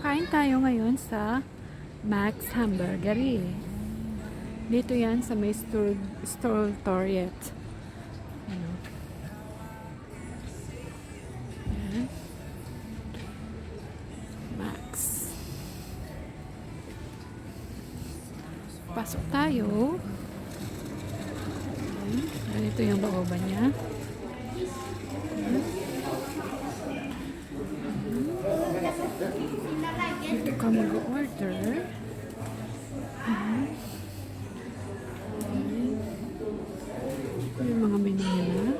Kain tayo ngayon sa Max Hamburgare. Dito yan sa may STORTORGET. Ano? Yan. Max. Pasok tayo. Yan. Ganito yung looban niya. Dito ka mag-order. Yung mga menu nila.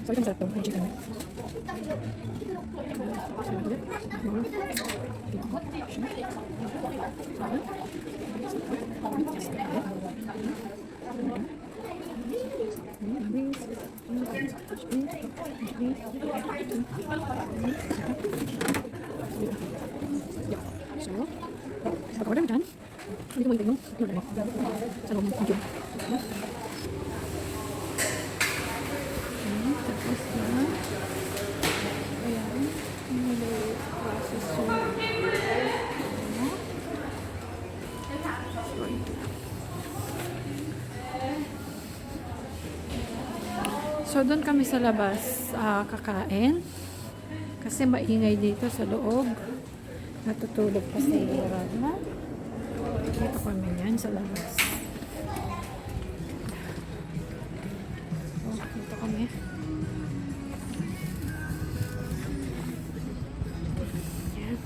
So, ito masarap to. Ang chicken. So, pag-order mo dyan, hindi mo yung order mo. Sa loob mo, thank you. Tapos na, ayan, may process so, doon kami sa labas kakain kasi maingay dito sa loob. Natutulog pa si Ragna. Dito kami yan sa labas. Oh, dito kami. Yan.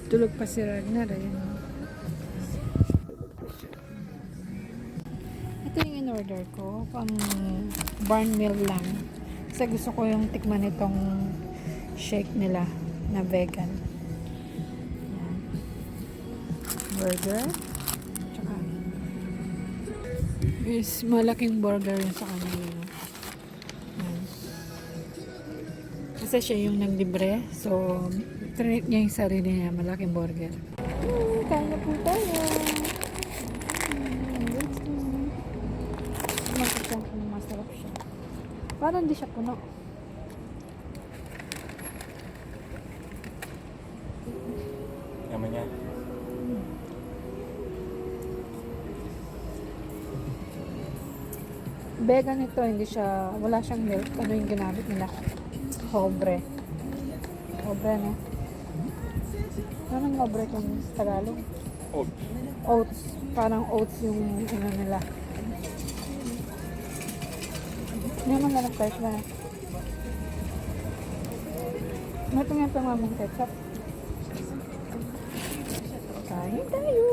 Tulog pa si Ragnar. Ayan. Ito yung in-order ko. Pang barn meal lang. Kasi gusto ko yung tikman itong shake nila na vegan. Yan. Burger. Tsaka is malaking burger yun sa kanila. Yan. Kasi siya yung naglibre. So, treat niya yung sarili niya. Malaking burger. Kaya na po tayo. Masarap siya. Parang hindi siya puno. Yaman niya. Vegan ito, hindi siya, wala siyang milk. Ano yung ginamit nila? Cobre. Cobre, no? Anong cobre kung sa Tagalog? Oats. Oats. Parang oats yung ano nila. Hindi naman na nag-type na. Ito nga ito nga mong ketchup. Kain tayo!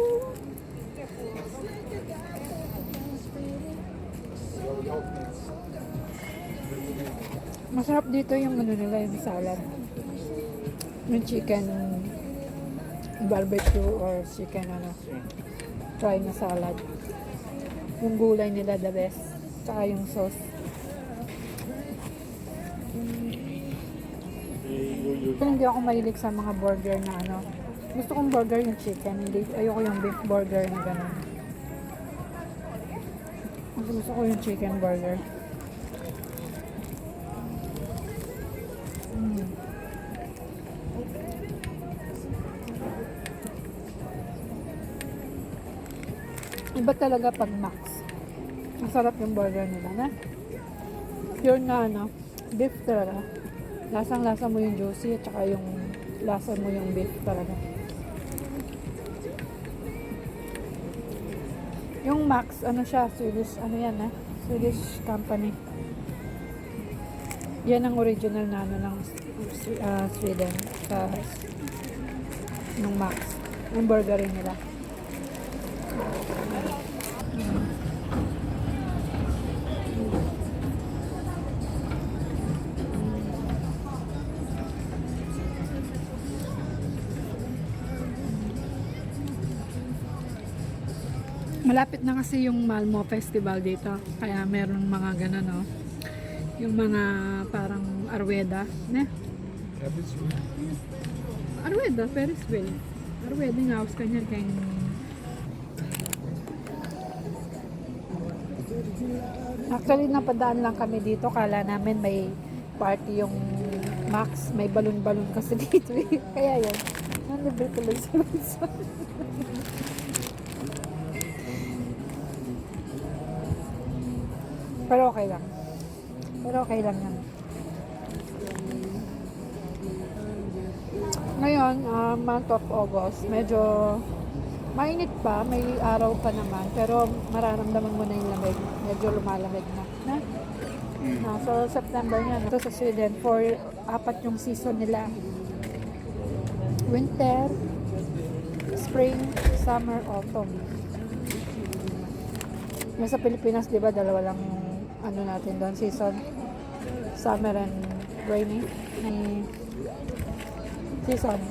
Masarap dito yung ano nila, yung salad. Yung chicken barbecue or chicken ano. Try na salad. Yung gulay nila the best. Saka yung sauce. Pero hindi ako mahilig sa mga burger na ano. Gusto kong burger yung chicken. Hindi, ayoko yung beef burger na gano'n. Gusto ko yung chicken burger. Iba talaga pag Max. Masarap yung burger nila, na? Pure na, ano, beef talaga. Lasang-lasa mo yung juicy at saka yung lasa mo yung beef talaga. Yung Max, ano siya, Swedish, ano yan, Swedish company. Yan ang original na ano ng Sweden sa yung Max. Yung burger nila. Malapit na kasi yung Malmo Festival dito. Kaya meron mga ganun, no? Yung mga parang arweda, ne? Arweda, Ferris wheel. Arweda nga haus kanya kay Actually, napadaan lang kami dito. Kala namin may party yung Max. May balon-balon kasi dito. Kaya yun. Nalibre tuloy sa bansa. Pero okay lang. Pero okay lang yan. Ngayon, month of August, medyo mainit pa, may araw pa naman, pero mararamdaman mo na yung lamig. Medyo lumalamig na. So, September na. Ito sa Sweden, for 4 yung season nila. Winter, spring, summer, autumn. Yung sa Pilipinas, di ba, dalawa lang yung ano natin doon, season. Summer and rainy. Season.